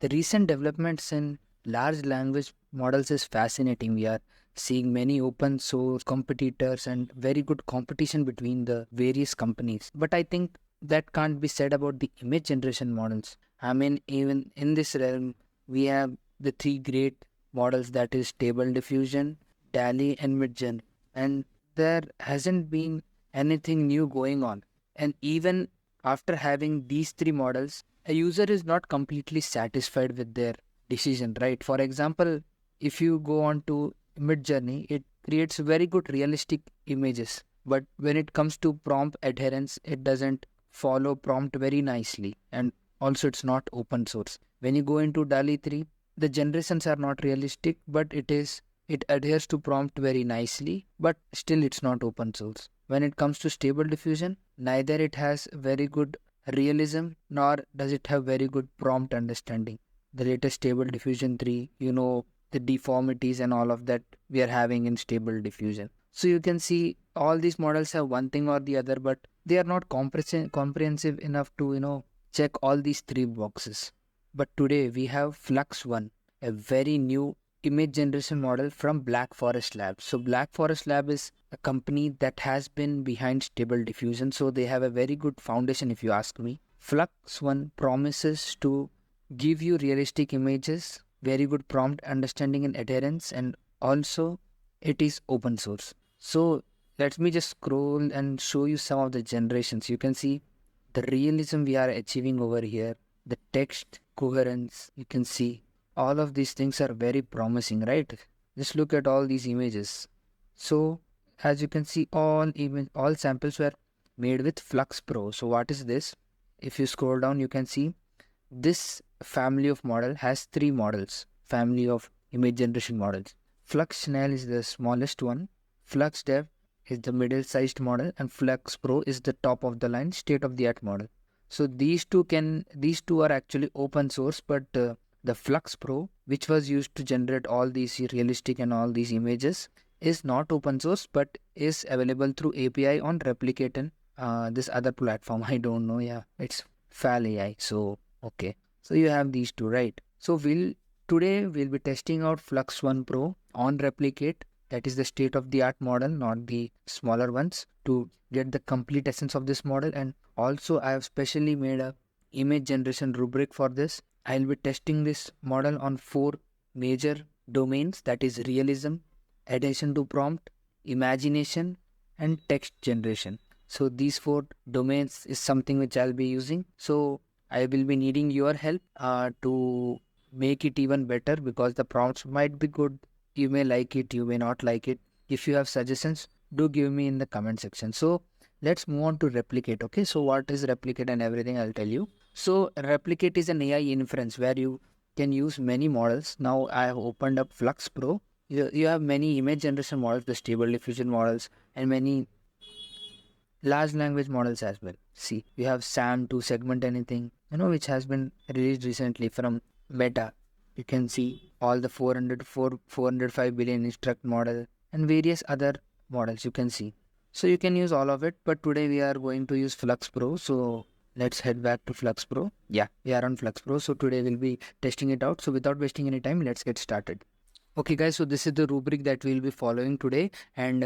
The recent developments in large language models is fascinating. We are seeing many open source competitors and very good competition between the various companies. But I think that can't be said about the image generation models. I mean, even in this realm, we have the three great models, that is Stable Diffusion, DALI, and Midjourney. And there hasn't been anything new going on. And even after having these three models, a user is not completely satisfied with their decision, right? For example, if you go on to Midjourney, it creates very good realistic images. But when it comes to prompt adherence, it doesn't follow prompt very nicely. And also it's not open source. When you go into DALI 3, the generations are not realistic, but it adheres to prompt very nicely, but still it's not open source. When it comes to Stable Diffusion, neither it has very good realism nor does it have very good prompt understanding. The latest Stable Diffusion 3, the deformities and all of that we are having in Stable Diffusion. So you can see all these models have one thing or the other, but they are not comprehensive enough to check all these three boxes. But today we have Flux One, a very new image generation model from Black Forest Labs. So Black Forest Lab is a company that has been behind Stable Diffusion, so they have a very good foundation if you ask me. Flux One promises to give you realistic images, very good prompt understanding and adherence, and also it is open source. So let me just scroll and show you some of the generations. You can see the realism we are achieving over here, the text coherence, you can see all of these things are very promising, right? Just look at all these images. So as you can see, all samples were made with Flux Pro. So what is this? If you scroll down, you can see this family of model has three models, family of image generation models. Flux Snail is the smallest one, Flux Dev is the middle sized model, and Flux Pro is the top of the line state of the art model. So these two are actually open source, but the Flux Pro, which was used to generate all these realistic and all these images, is not open source but is available through API on Replicate and this other platform. I don't know. Yeah, it's Fal AI. So okay, so you have these two, right? So today we'll be testing out Flux One Pro on Replicate. That is the state of the art model, not the smaller ones, to get the complete essence of this model. And also I have specially made a image generation rubric for this. I'll be testing this model on 4 major domains, that is realism, addition to prompt, imagination, and text generation. So these 4 domains is something which I'll be using. So I will be needing your help to make it even better, because the prompts might be good. You may like it, you may not like it. If you have suggestions, do give me in the comment section. So let's move on to Replicate. Okay, so what is Replicate and everything I'll tell you. So Replicate is an AI inference where you can use many models. Now I have opened up Flux Pro. You have many image generation models, the Stable Diffusion models, and many large language models as well. See, you have SAM to segment anything, which has been released recently from Meta. You can see all the 405 billion instruct model and various other models you can see. So you can use all of it, but today we are going to use Flux Pro. So let's head back to Flux Pro. Yeah, we are on Flux Pro. So today we'll be testing it out. So without wasting any time, let's get started. Okay guys, so this is the rubric that we'll be following today, and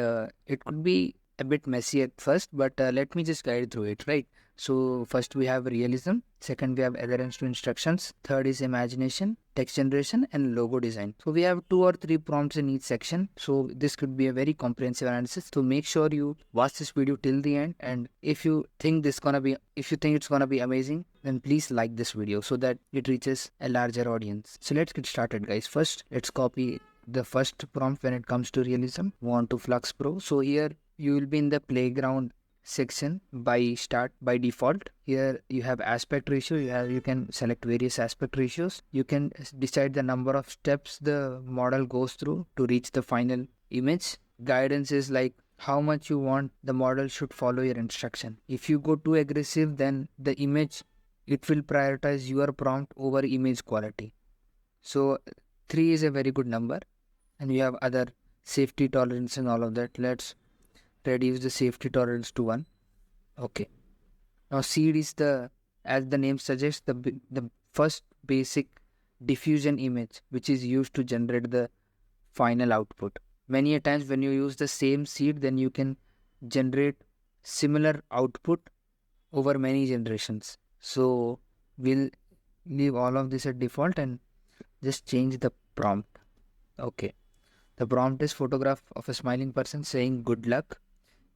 it could be a bit messy at first, but let me just guide through it, right? So first we have realism, second we have adherence to instructions, third is imagination, text generation, and logo design. So we have 2 or 3 prompts in each section, so this could be a very comprehensive analysis. So make sure you watch this video till the end, and if you think it's gonna be amazing, then please like this video so that it reaches a larger audience. So let's get started guys. First let's copy the first prompt when it comes to realism. Move on to Flux Pro. So here you will be in the playground section by default. Here you have aspect ratio. You can select various aspect ratios. You can decide the number of steps the model goes through to reach the final image. Guidance is like how much you want the model should follow your instruction. If you go too aggressive, then the image, it will prioritize your prompt over image quality. So 3 is a very good number, and you have other safety tolerance and all of that. Let's reduce the safety tolerance to 1. Okay. Now seed is as the name suggests, the first basic diffusion image, which is used to generate the final output. Many a times when you use the same seed, then you can generate similar output over many generations. So we'll leave all of this at default and just change the prompt. Okay. The prompt is photograph of a smiling person saying good luck.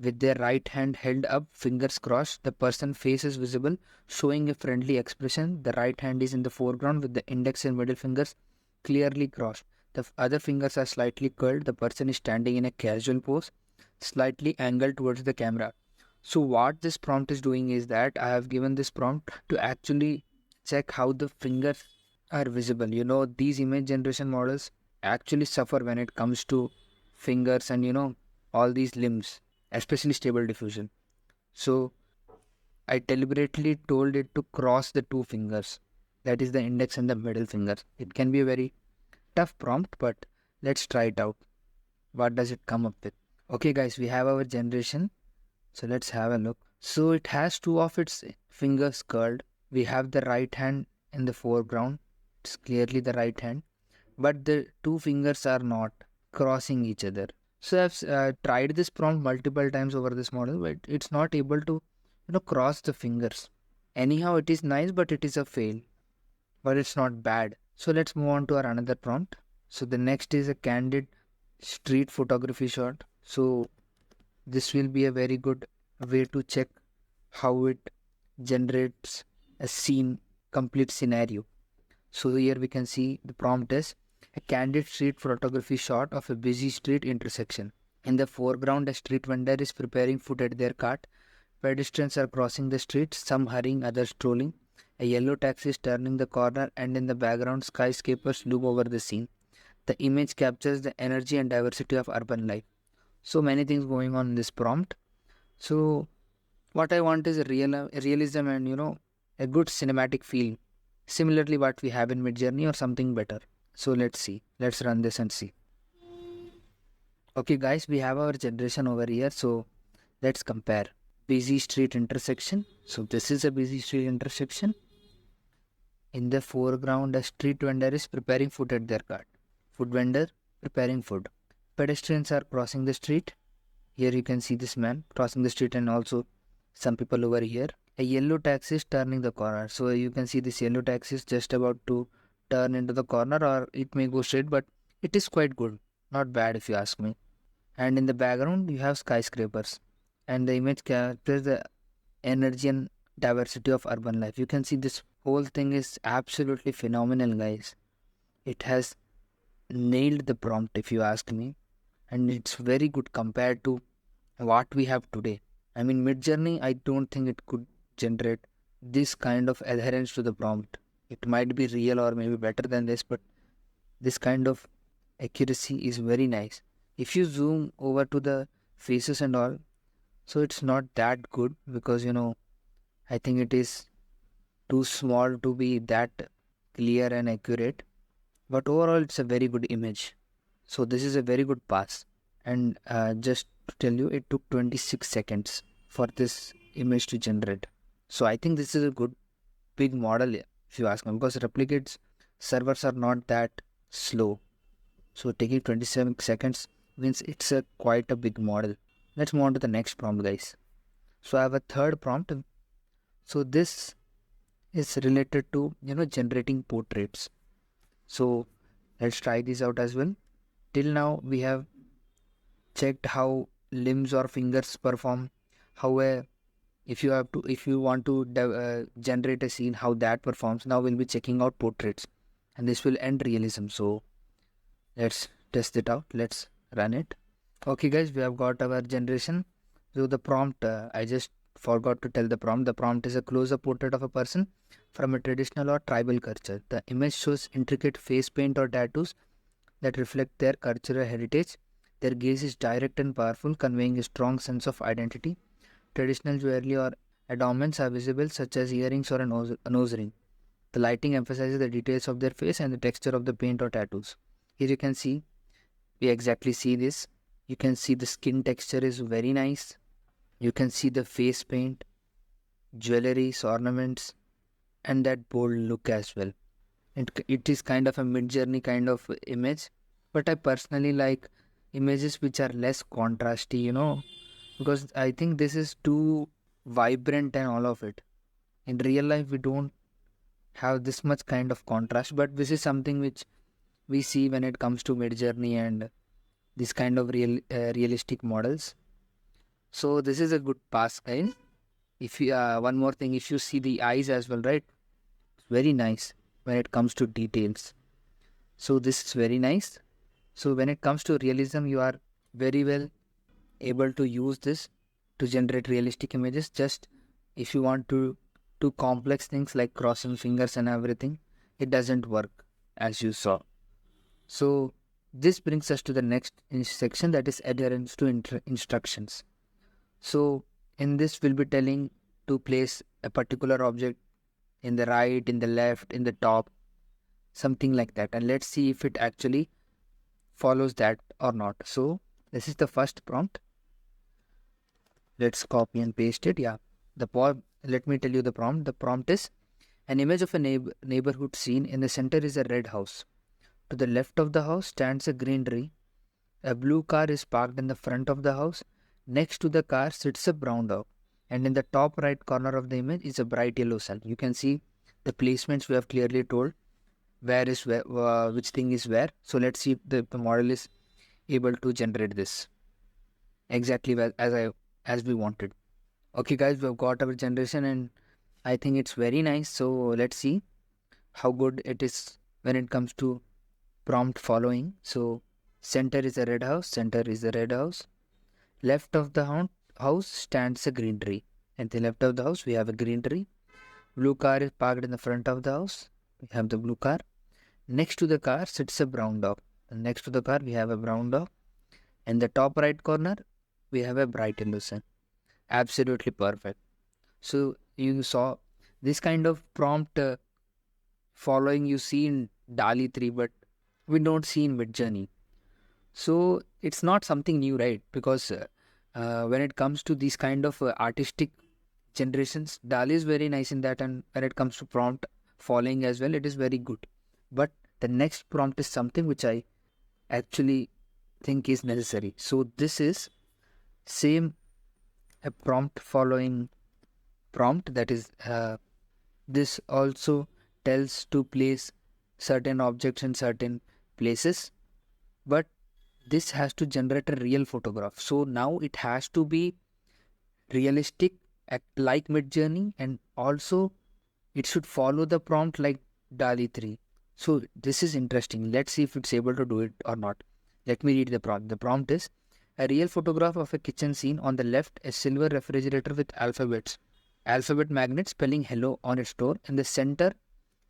With their right hand held up, fingers crossed, the person's face is visible, showing a friendly expression. The right hand is in the foreground with the index and middle fingers clearly crossed. The other fingers are slightly curled. The person is standing in a casual pose, slightly angled towards the camera. So, what this prompt is doing is that I have given this prompt to actually check how the fingers are visible. These image generation models actually suffer when it comes to fingers and all these limbs, especially stable diffusion. So I deliberately told it to cross the two fingers, that is the index and the middle finger. It can be a very tough prompt, but let's try it out. What does it come up with? Okay guys, we have our generation, so let's have a look. So it has two of its fingers curled. We have the right hand in the foreground. It's clearly the right hand, but the two fingers are not crossing each other. So I've tried this prompt multiple times over this model, but it's not able to cross the fingers. Anyhow, it is nice, but it is a fail, but it's not bad. So let's move on to our another prompt. So the next is a candid street photography shot. So this will be a very good way to check how it generates a scene, complete scenario. So here we can see the prompt is a candid street photography shot of a busy street intersection. In the foreground, a street vendor is preparing food at their cart. Pedestrians are crossing the street, some hurrying, others strolling. A yellow taxi is turning the corner, and in the background, skyscrapers loom over the scene. The image captures the energy and diversity of urban life. So many things going on in this prompt. So what I want is a realism and a good cinematic feel. Similarly, what we have in Midjourney or something better. So let's see. Let's run this and see. Okay, guys, we have our generation over here. So let's compare. Busy street intersection. So this is a busy street intersection. In the foreground, a street vendor is preparing food at their cart. Food vendor preparing food. Pedestrians are crossing the street. Here you can see this man crossing the street and also some people over here. A yellow taxi is turning the corner. So you can see this yellow taxi is just about to turn into the corner, or it may go straight, but it is quite good. Not bad if you ask me. And in the background, you have skyscrapers. And the image captures the energy and diversity of urban life. You can see this whole thing is absolutely phenomenal, guys. It has nailed the prompt if you ask me. And it's very good compared to what we have today. I mean, Midjourney, I don't think it could generate this kind of adherence to the prompt. It might be real or maybe better than this, but this kind of accuracy is very nice. If you zoom over to the faces and all, so it's not that good because I think it is too small to be that clear and accurate. But overall, it's a very good image. So this is a very good pass. And just to tell you, it took 26 seconds for this image to generate. So I think this is a good big model if you ask me, because replicates servers are not that slow. So taking 27 seconds means it's a quite a big model. Let's move on to the next prompt, guys. So I have a third prompt. So this is related to generating portraits. So let's try this out as well. Till now we have checked how limbs or fingers perform, how if you want to generate a scene, how that performs. Now we'll be checking out portraits, and this will end realism. So let's test it out. Let's run it. Okay guys, we have got our generation. So the prompt, I just forgot to tell the prompt. The prompt is a close-up portrait of a person from a traditional or tribal culture. The image shows intricate face paint or tattoos that reflect their cultural heritage. Their gaze is direct and powerful, conveying a strong sense of identity. Traditional jewelry or adornments are visible, such as earrings or a nose ring. The lighting emphasizes the details of their face and the texture of the paint or tattoos. Here you can see, we exactly see this. You can see the skin texture is very nice. You can see the face paint, jewelries, ornaments, and that bold look as well. It is kind of a mid-journey kind of image, but I personally like images which are less contrasty, because I think this is too vibrant and all of it. In real life, we don't have this much kind of contrast, but this is something which we see when it comes to mid-journey and this kind of realistic models. So this is a good pass, guys. If you one more thing, if you see the eyes as well, right? It's very nice when it comes to details. So this is very nice. So when it comes to realism, you are very well able to use this to generate realistic images. Just if you want to do complex things like crossing fingers and everything, it doesn't work as you saw. So this brings us to the next section, that is adherence to instructions. So in this we'll be telling to place a particular object in the right, in the left, in the top, something like that, and let's see if it actually follows that or not. So this is the first prompt. Let's copy and paste it. Yeah, let me tell you the prompt. The prompt is an image of a neighborhood scene. In the center is a red house. To the left of the house stands a green tree. A blue car is parked in the front of the house. Next to the car sits a brown dog. And in the top right corner of the image is a bright yellow sun. You can see the placements we have clearly told where is where, which thing is where. So let's see if the model is able to generate this exactly as we wanted. Okay guys, we've got our generation and I think it's very nice. So let's see how good it is when it comes to prompt following. So center is a red house, center is a red house. Left of the house stands a green tree. At the left of the house we have a green tree. Blue car is parked in the front of the house. We have the blue car. Next to the car sits a brown dog. And next to the car we have a brown dog. In the top right corner we have a bright yellow sun. Absolutely perfect. So you saw this kind of prompt following you see in DALI 3, but we don't see in Midjourney. So it's not something new, right? Because when it comes to these kind of artistic generations, DALI is very nice in that, and when it comes to prompt following as well, it is very good. But the next prompt is something which I actually think is necessary. So this is same a prompt following prompt, that is this also tells to place certain objects in certain places, but this has to generate a real photograph. So now it has to be realistic like Midjourney, and also it should follow the prompt like DALI 3. So this is interesting. Let's see if it's able to do it or not. Let me read the prompt. The prompt is a real photograph of a kitchen scene. On the left, a silver refrigerator with alphabet magnet spelling hello on its door. In the center,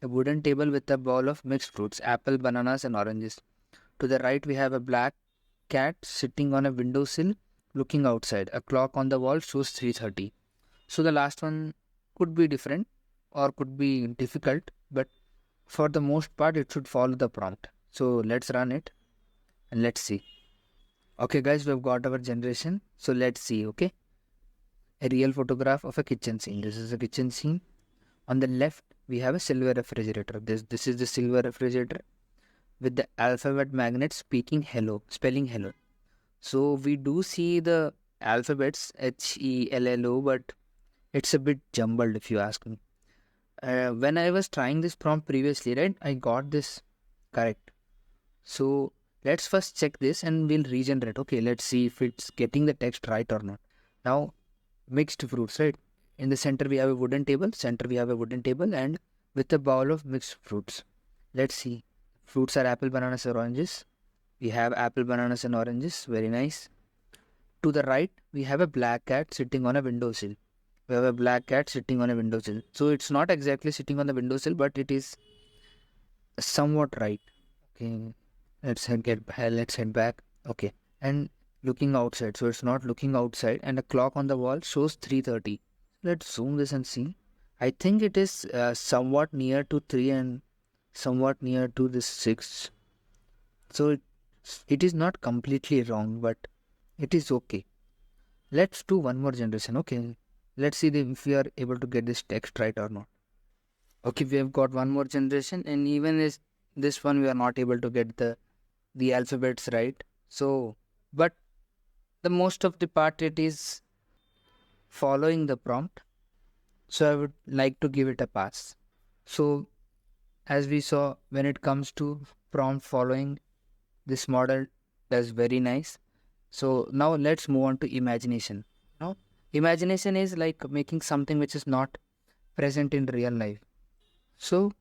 a wooden table with a bowl of mixed fruits, apple, bananas and oranges. To the right, we have a black cat sitting on a windowsill looking outside. A clock on the wall shows 3:30. So the last one could be different or could be difficult, but for the most part it should follow the prompt. So let's run it and let's see. Okay guys, we've got our generation. So let's see. Okay, a real photograph of a kitchen scene. This is a kitchen scene. On the left we have a silver refrigerator. This is the silver refrigerator with the alphabet magnet spelling hello. So we do see the alphabets HELLO, but it's a bit jumbled if you ask me. When I was trying this prompt previously, right, I got this correct. So let's first check this and we'll regenerate. Okay, let's see if it's getting the text right or not. Now, mixed fruits, right? In the center we have a wooden table. And with a bowl of mixed fruits. Let's see. Fruits are apple, bananas, or oranges. We have apple, bananas, and oranges. Very nice. To the right, we have a black cat sitting on a windowsill. So it's not exactly sitting on the windowsill, but it is somewhat right. Okay, let's head back. Okay, and looking outside. So it's not looking outside, and the clock on the wall shows 3:30. Let's zoom this and see. I think it is somewhat near to 3 and somewhat near to this 6. So it is not completely wrong, but it is okay. Let's do one more generation. Okay, let's see if we are able to get this text right or not. Okay, we have got one more generation, and even is this one we are not able to get the alphabets right. So, but the most of the part it is following the prompt. So I would like to give it a pass. So as we saw, when it comes to prompt following, this model does very nice. So now let's move on to imagination. Now, imagination is like making something which is not present in real life. So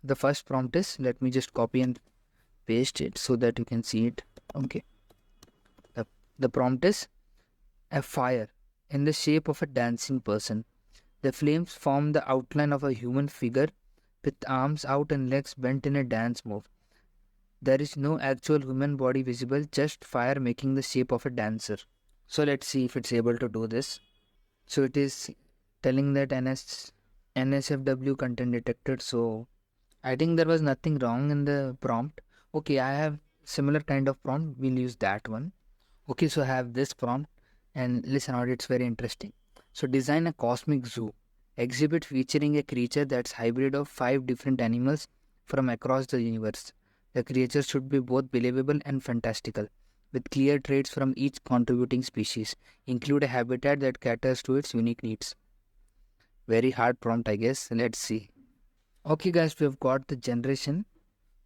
the first prompt is, let me just copy and paste it so that you can see it. Okay. The, the prompt is a fire in the shape of a dancing person. The flames form the outline of a human figure with arms out and legs bent in a dance move. There is no actual human body visible, just fire making the shape of a dancer. So let's see if it's able to do this. So it is telling that NSFW content detected. So I think there was nothing wrong in the prompt. Okay, I have similar kind of prompt. We'll use that one. Okay, so I have this prompt, and listen out, it's very interesting. So design a cosmic zoo exhibit featuring a creature that's hybrid of 5 different animals from across the universe. The creature should be both believable and fantastical, with clear traits from each contributing species. Include a habitat that caters to its unique needs. Very hard prompt, I guess. Let's see. Okay, guys, we have got the generation.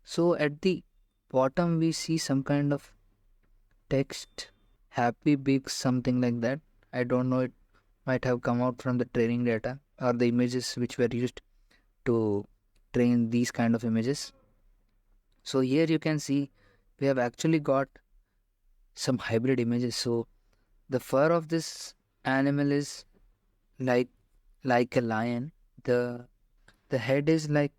So at the bottom, we see some kind of text, happy big something like that. I don't know, it might have come out from the training data or the images which were used to train these kind of images. So here you can see we have actually got some hybrid images. So the fur of this animal is like like a lion. The head is like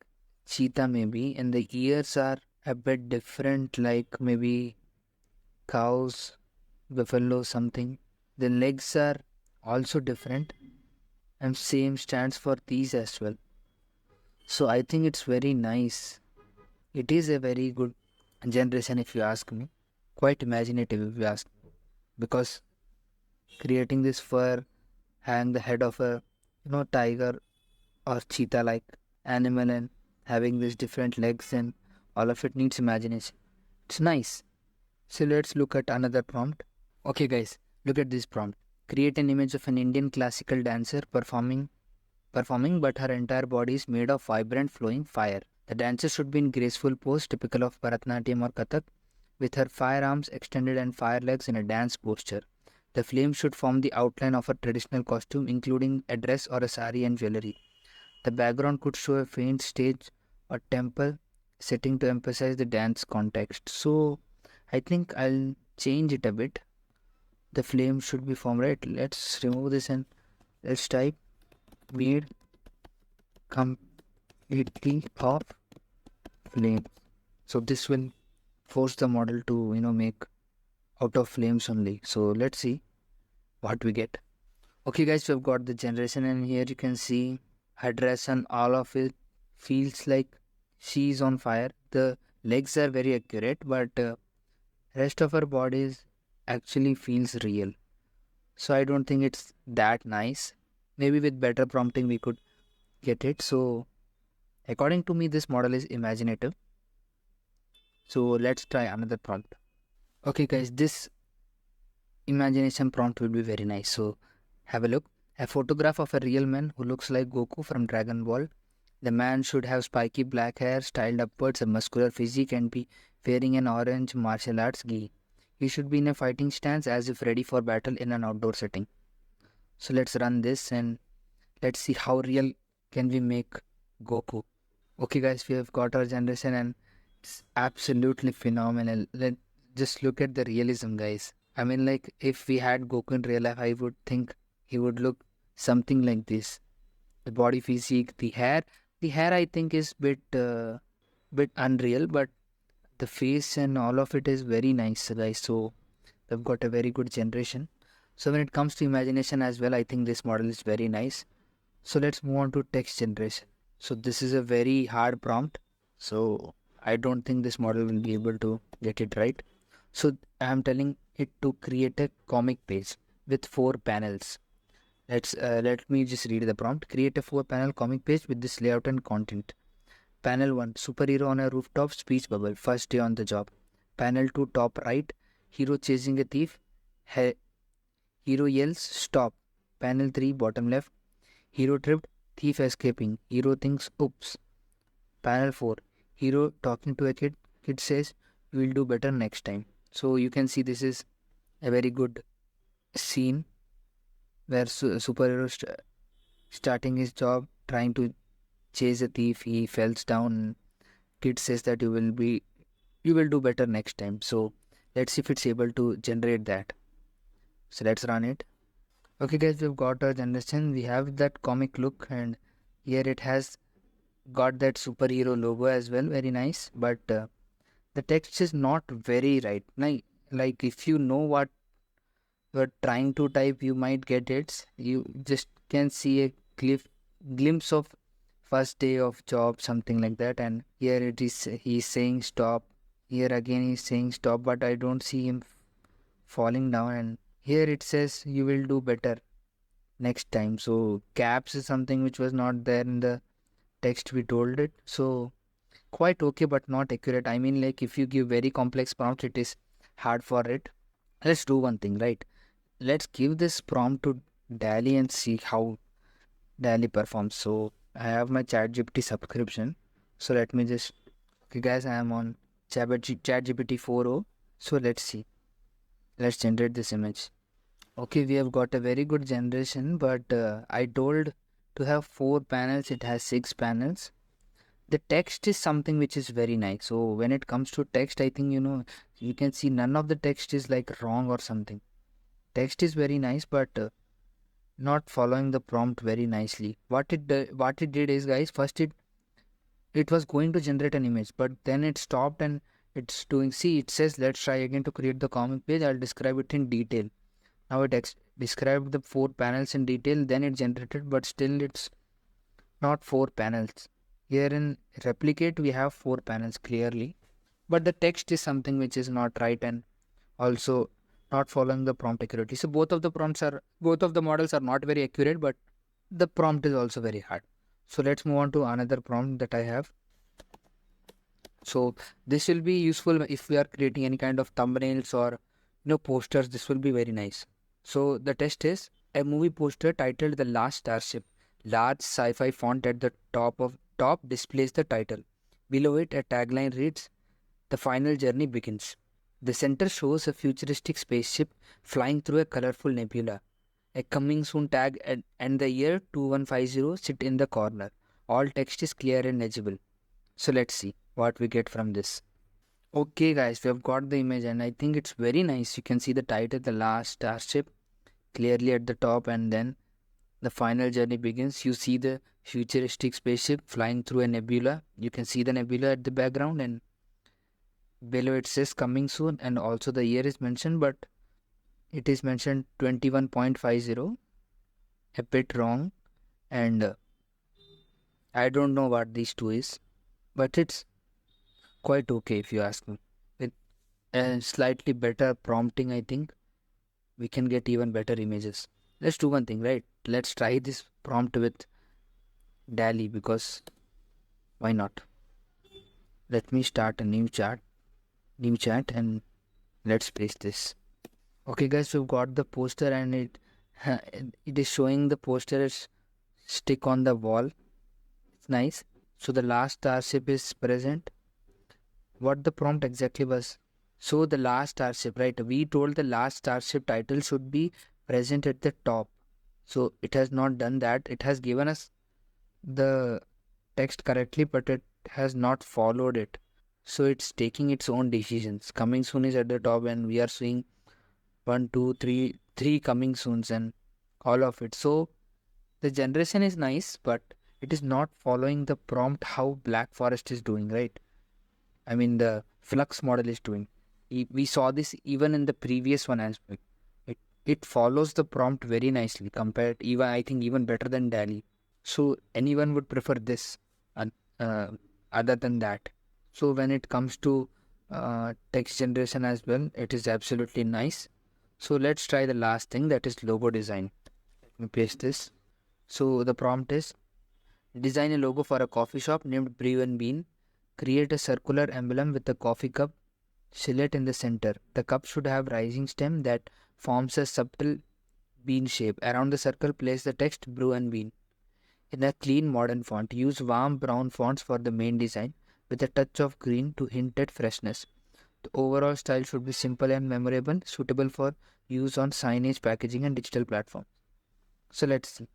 cheetah maybe, and the ears are a bit different, like maybe cows, buffalo, something. The legs are also different, and same stands for these as well. So I think it's very nice. It is a very good generation if you ask me. Quite imaginative if you ask me. Because creating this fur, having the head of a tiger or cheetah like animal, and having these different legs, and all of it needs imagination. It's nice. So let's look at another prompt. Okay guys, look at this prompt. Create an image of an Indian classical dancer performing, but her entire body is made of vibrant flowing fire. The dancer should be in graceful pose typical of Bharatanatyam or Kathak, with her firearms extended and fire legs in a dance posture. The flames should form the outline of a traditional costume, including a dress or a sari and jewelry. The background could show a faint stage or temple setting to emphasize the dance context. So I think I'll change it a bit. The flame should be formed, right? Let's remove this and let's type made completely of flames. So this will force the model to make out of flames only. So let's see what we get. Okay guys, we've got the generation, and here you can see her dress and all of it feels like she's on fire. The legs are very accurate, but rest of her body actually feels real. So I don't think it's that nice. Maybe with better prompting we could get it. So according to me, this model is imaginative. So let's try another prompt. Okay guys, this imagination prompt will be very nice. So have a look. A photograph of a real man who looks like Goku from Dragon Ball. The man should have spiky black hair styled upwards, a muscular physique, and be wearing an orange martial arts gi. He should be in a fighting stance as if ready for battle in an outdoor setting. So let's run this and let's see how real can we make Goku. Okay guys, we have got our generation, and it's absolutely phenomenal. Let just look at the realism, guys. I mean, like, if we had Goku in real life, I would think he would look something like this. The body physique, the hair I think is bit unreal, but the face and all of it is very nice, guys. So we've got a very good generation. So when it comes to imagination as well, I think this model is very nice. So let's move on to text generation. So this is a very hard prompt. So I don't think this model will be able to get it right. So I'm telling it to create a comic page with 4 panels. Let me just read the prompt. Create a 4-panel comic page with this layout and content. Panel 1, superhero on a rooftop, speech bubble, first day on the job. Panel 2, top right, hero chasing a thief. Hero yells, stop. Panel 3, bottom left, hero tripped, thief escaping. Hero thinks, oops. Panel 4, hero talking to a kid. Kid says, you will do better next time. So you can see this is a very good scene where superhero starting his job, trying to chase a thief. He falls down. Kid says that you will do better next time. So let's see if it's able to generate that. So let's run it. Okay guys, we've got our generation. We have that comic look, and here it has got that superhero logo as well. Very nice. But the text is not very right. Like if you know what you're trying to type, you might get it. You just can see a glimpse of first day of job, something like that. And here it is, he's saying stop. Here again he's saying stop, but I don't see him falling down. And here it says you will do better next time. So caps is something which was not there in the text we told it. So quite okay, but not accurate. I mean, like if you give very complex prompt, it is hard for it. Let's do one thing, right? Let's give this prompt to Dali and see how Dali performs. So I have my ChatGPT subscription. So let me just, okay guys, I am on ChatGPT 4.0. So let's see. Let's generate this image. Okay, we have got a very good generation, but I told to have 4 panels, it has 6 panels. The text is something which is very nice. So when it comes to text, I think you can see none of the text is like wrong or something. Text is very nice, but not following the prompt very nicely. What it did is, guys, first it was going to generate an image, but then it stopped and it's doing. See, it says let's try again to create the comic page. I'll describe it in detail. Now it described the 4 panels in detail. Then it generated, but still it's not 4 panels. Here in replicate we have 4 panels clearly, but the text is something which is not right and also not following the prompt accurately. So both of the models are not very accurate, but the prompt is also very hard. So let's move on to another prompt that I have. So this will be useful if we are creating any kind of thumbnails or posters. This will be very nice. So the test is a movie poster titled The Last Starship. Large sci-fi font at the top displays the title. Below it, a tagline reads, "The final journey begins." The center shows a futuristic spaceship flying through a colorful nebula. A coming soon tag and the year 2150 sit in the corner. All text is clear and legible. So let's see what we get from this. Okay guys, we have got the image and I think it's very nice. You can see the title, The Last Starship, clearly at the top, and then the final journey begins. You see the futuristic spaceship flying through a nebula. You can see the nebula at the background, and below it says coming soon, and also the year is mentioned, but it is mentioned 21.50, a bit wrong, and I don't know what these two is, but it's quite okay if you ask me. With a slightly better prompting, I think we can get even better images. Let's do one thing, right? Let's try this prompt with Dali, because why not? Let me start a new chat, and let's paste this. Okay guys, we've got the poster and it is showing the poster is stick on the wall. It's nice. So the last starship is present. What the prompt exactly was? So the last starship, right? We told the last starship title should be present at the top. So it has not done that. It has given us the text correctly, but it has not followed it. So it's taking its own decisions. Coming soon is at the top, and we are seeing 1, 2, 3, 3 coming soons and all of it. So the generation is nice, but it is not following the prompt how Black Forest is doing, right? I mean, the Flux model is doing. We saw this even in the previous one as well. It follows the prompt very nicely compared, even I think even better than Dali. So anyone would prefer this uh, other than that. So when it comes to text generation as well, it is absolutely nice. So let's try the last thing, that is logo design. Let me paste this. So the prompt is: design a logo for a coffee shop named Brew and Bean. Create a circular emblem with a coffee cup silhouette in the center. The cup should have rising stem that forms a subtle bean shape. Around the circle, place the text Brew and Bean in a clean modern font. Use warm brown fonts for the main design with a touch of green to hint at freshness. The overall style should be simple and memorable, suitable for use on signage, packaging, and digital platforms. So let's see.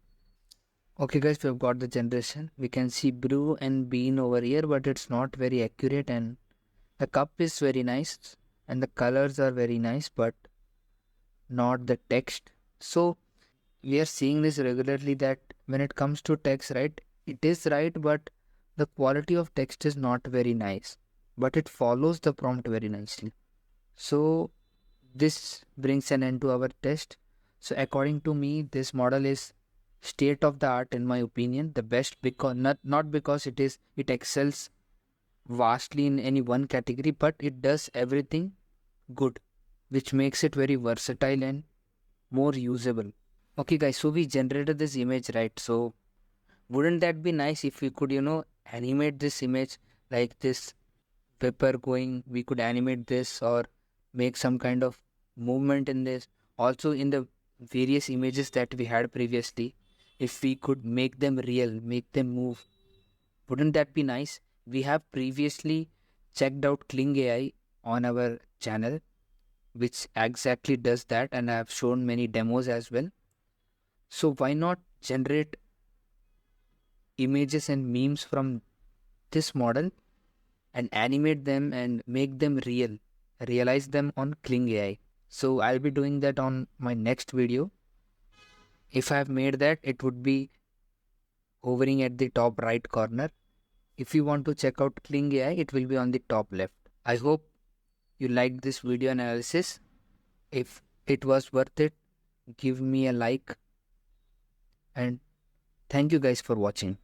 Okay, guys, we've got the generation. We can see Brew and Bean over here, but it's not very accurate, and the cup is very nice and the colors are very nice, but not the text. So we are seeing this regularly that when it comes to text, right, it is right, but the quality of text is not very nice, but it follows the prompt very nicely. So this brings an end to our test. So according to me, this model is state of the art in my opinion, the best, because not because it excels vastly in any one category, but it does everything good, which makes it very versatile and more usable. Okay guys, so we generated this image, right? So wouldn't that be nice if we could, animate this image like this paper going, we could animate this or make some kind of movement in this. Also in the various images that we had previously, if we could make them real, make them move, wouldn't that be nice? We have previously checked out Kling AI on our channel, which exactly does that, and I have shown many demos as well. So why not generate images and memes from this model and animate them and make them realize them on Kling AI. So I'll be doing that on my next video. If I have made that, it would be hovering at the top right corner. If you want to check out Kling AI, it will be on the top left. I hope you liked this video analysis. If it was worth it, give me a like, and thank you guys for watching.